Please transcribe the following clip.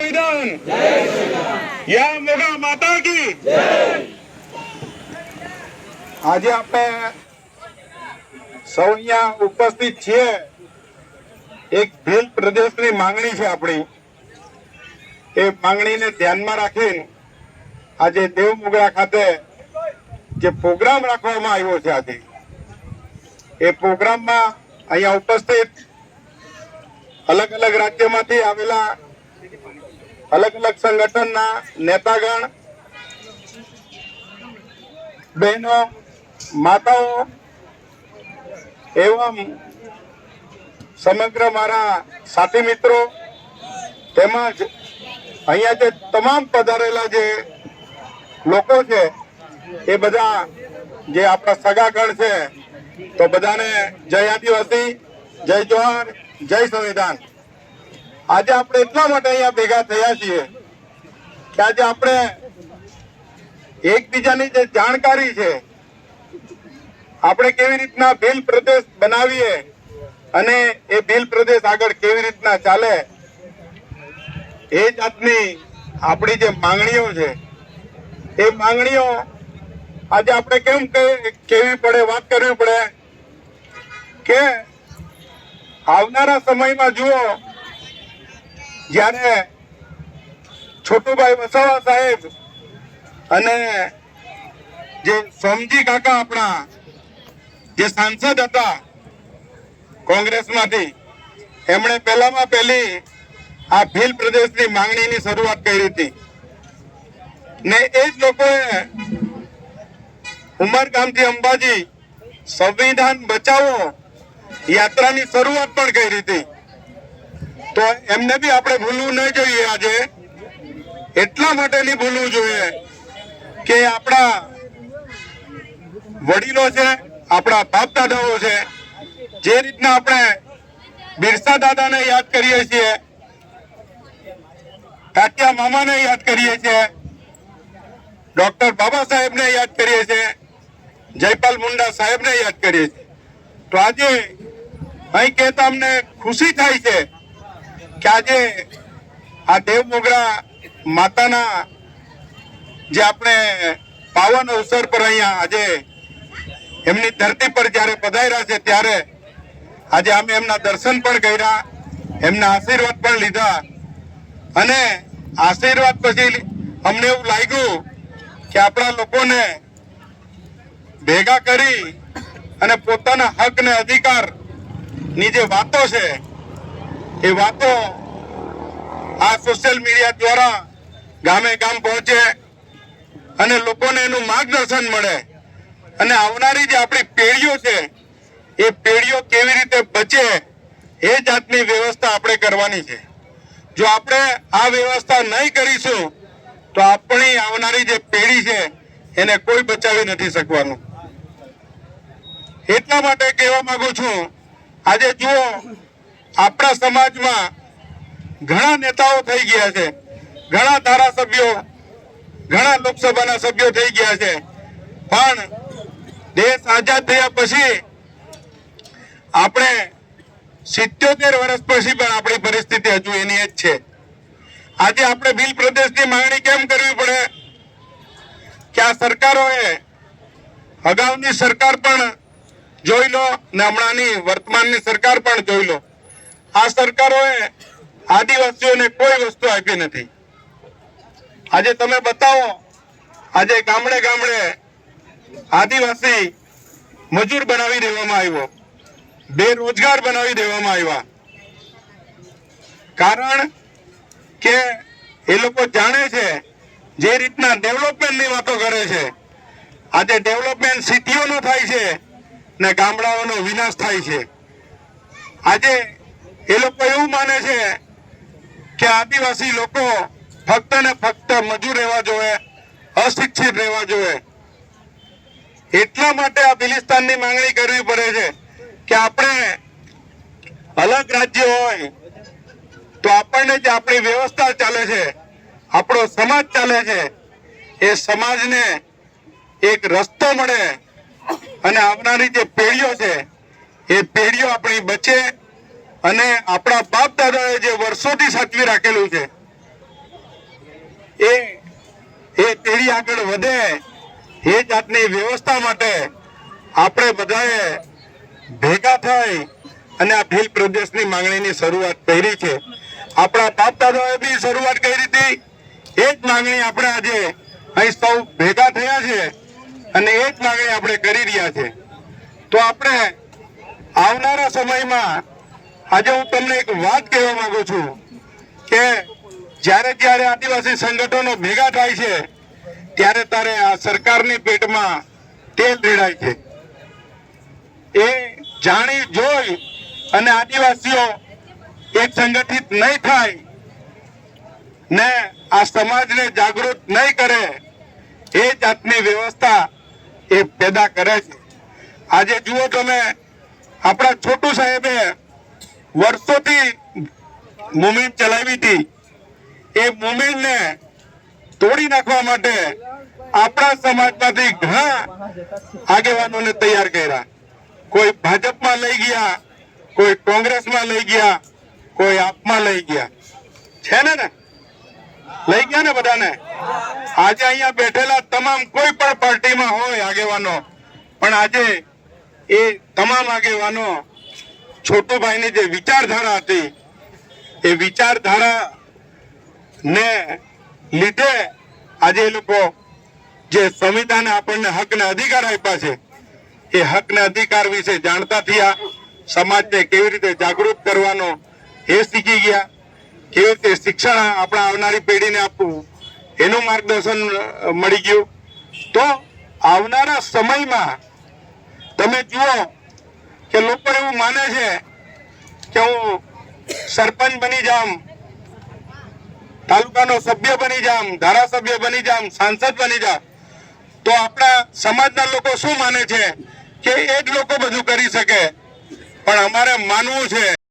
संविधान, या मोगा माता की। आज આપણે સૌ અહીંયા ઉપસ્થિત છીએ। એક ભીલ પ્રદેશની માંગણી છે આપણી, એ માંગણીને ધ્યાનમાં રાખીને આજે દેવમોગરા ખાતે જે પ્રોગ્રામ રાખવામાં આવ્યો છે, આજે એ પ્રોગ્રામમાં અહીંયા ઉપસ્થિત અલગ અલગ રાજ્યમાંથી આવેલા અલગ અલગ સંગઠનના નેતાગણ, બહેનો, માતાઓ એવं સમગ્ર મારા સાથી મિત્રો તેમજ અહીંયા જે તમામ પધારેલા જે લોકો છે એ બધા જે આપણા સગાગણ છે, તો બધાને જય આદિવાસી, જય જોહાર, જય સંવિધાન। આજે આપણે એટલા માટે અહીંયા ભેગા થયા છીએ કે આજે આપણે એકબીજાની જે જાણકારી છે, આપણે કેવી રીતના ભીલ પ્રદેશ બનાવીએ અને એ ભીલ પ્રદેશ આગળ કેવી રીતના ચાલે, એ જાતની આપણી જે માંગણીઓ છે, એ માંગણીઓ આજે આપણે કેમ કેવી પડે, વાત કરવી પડે કે આવનારા સમયમાં જુઓ, જ્યારે છોટુભાઈ વસાવા સાહેબ અને જે સોમજી કાકા આપણા જે સાંસદ હતા કોંગ્રેસમાંથી, એમણે પહેલામાં પહેલી આ ભીલ પ્રદેશની માંગણીની શરૂઆત કરી હતી ને એ જ લોકોએ ઉમરગામથી અંબાજી સંવિધાન બચાવો યાત્રાની શરૂઆત પણ કરી હતી। તો એમને બી આપણે ભૂલવું ન જોઈએ। આજે એટલા માટે નહીં ભૂલવું જોઈએ કે આપણા વડીલો છે, આપણા બાપ દાદાઓ છે, જે રીતના આપણે બિરસા દાદાને યાદ કરીએ છીએ, તાત્યા મામાને યાદ કરીએ છીએ, ડોક્ટર બાબા સાહેબને યાદ કરીએ છીએ, જયપાલ મુંડા સાહેબને યાદ કરીએ છીએ। તો આજે અહીં કહેતા અમને ખુશી થાય છે કે આજે આ દેવમોગરા માતાના જે આપણે પાવન અવસર પર અહીંયા આજે એમની ધરતી પર જ્યારે પધાર્યા છે, ત્યારે આજે અમે એમના દર્શન પણ કર્યા, એમના આશીર્વાદ પણ લીધા અને આશીર્વાદ પછી અમને એવું લાગ્યું કે આપણા લોકોને ભેગા કરી અને પોતાના હક ને અધિકાર ની જે વાતો છે, એ વાતો આ સોશિયલ મીડિયા દ્વારા ગામે ગામ પહોંચે અને લોકોને એનું માર્ગદર્શન મળે અને આવનારી જે આપણી પેઢીઓ છે, એ પેઢીઓ કેવી રીતે બચે એ જાતની વ્યવસ્થા આપણે કરવાની છે। જો આપણે આ વ્યવસ્થા નહીં કરીશું તો આપણી આવનારી જે પેઢી છે એને કોઈ બચાવી નથી શકવાનું। એટલા માટે કહેવા માંગુ છું, આજે જુઓ આપણા સમાજમાં ઘણા નેતાઓ થઈ ગયા છે, ઘણા ધારાસભ્યો, ઘણા લોકસભાના સભ્યો થઈ ગયા છે, પણ દેશ આઝાદ થયા પછી આપણે 77 વર્ષ પછી પણ આપણી પરિસ્થિતિ હજુ એની જ છે। આજે આપણે ભીલ પ્રદેશની માંગણી કેમ કરવી પડે કે આ સરકારોએ, અગાઉની સરકાર પણ જોઈ લો ને હમણાંની વર્તમાનની સરકાર પણ જોઈ લો, આ સરકારોએ આદિવાસીઓને કોઈ વસ્તુ આપી નથી। આજે તમે બતાવો, આજે ગામડે ગામડે આદિવાસી મજૂર બનાવી દેવામાં આવ્યો, બેરોજગાર બનાવી દેવામાં આવ્યા। કારણ કે એ લોકો જાણે છે જે રીતના ડેવલપમેન્ટની વાતો કરે છે, આજે ડેવલપમેન્ટ સિટીઓનો થાય છે ને ગામડાઓનો વિનાશ થાય છે। આજે એ લોકો એવું માને છે કે આદિવાસી લોકો ફક્ત ને ફક્ત મજૂર રહેવા જોઈએ, અશિક્ષિત રહેવા જોઈએ। એટલા માટે આ ભીલિસ્તાનની માંગણી કરવી પડે છે કે આપણે અલગ રાજ્ય હોય તો આપણને જે આપણી વ્યવસ્થા ચાલે છે, આપણો સમાજ ચાલે છે, એ સમાજને એક રસ્તો મળે અને આવનારી જે પેઢીઓ છે એ પેઢીઓ આપણી બચે અને આપણા બાપ દાદાએ જે વર્ષોથી સાચવી રાખેલું છે એ પેઢી આગળ વધે એ જાતની વ્યવસ્થા માટે આપણે બધાએ ભેગા થઈ અને આ ભીલ પ્રદેશની માંગણીની શરૂઆત કરી છે. આપણા બાપ દાદાએ બી શરૂઆત કરી હતી. એ જ માંગણી આપણે આજે અહીં સૌ ભેગા થયા છે અને એ જ માંગણી આપણે કરી રહ્યા છે. તો આપણે આવનારા સમયમાં આજે હું તમને એક વાત કહેવા માંગુ છું કે જ્યારે જ્યારે આદિવાસી સંગઠનો ભેગા થાય છે ત્યારે આ સરકારની પેટમાં તેલ રેડાય છે. એ જાણી જોઈ અને આદિવાસીઓ એક સંગઠિત નહીં થાય ને આ સમાજને જાગૃત નહીં કરે એ જાતની વ્યવસ્થા એ પેદા કરે છે. આજે જુઓ તમે, આપણા છોટુ સાહેબે વર્ષોથી મુવમેન્ટ ચલાવી હતી. એ મુવમેન્ટને તોડી નાખવા માટે આપણા સમાજમાંથી ઘણા આગેવાનોને તૈયાર કર્યા. કોઈ ભાજપમાં લઈ ગયા, કોઈ કોંગ્રેસમાં લઈ ગયા, કોઈ આપમાં લઈ ગયા. છે ને લઈ ગયા ને બધાને. આજે અહીંયા બેઠેલા તમામ કોઈ પણ પાર્ટીમાં હોય આગેવાનો, પણ આજે એ તમામ આગેવાનો છોટુભાઈની જે વિચારધારા હતી એ વિચારધારા ને લીધે આજે એ લોકો જે સંવિધાને આપણને હક ને અધિકાર આપ્યા છે એ હક ને અધિકાર વિશે જાણતા થયા. સમાજને કેવી રીતે જાગૃત કરવાનો એ શીખી ગયા. કેવી રીતે શિક્ષણ આપણા આવનારી પેઢીને આપવું એનું માર્ગદર્શન મળી ગયું. તો આવનારા સમયમાં તમે જુઓ કે લોકો એવું માને છે કે હું સરપંચ બની જામ, તાલુકાનો સભ્ય બની જામ, ધારાસભ્ય બની જામ, સાંસદ બની જામ, તો આપણા સમાજના લોકો શું માને છે કે એ જ લોકો બધું કરી શકે. પણ અમારે માનવું છે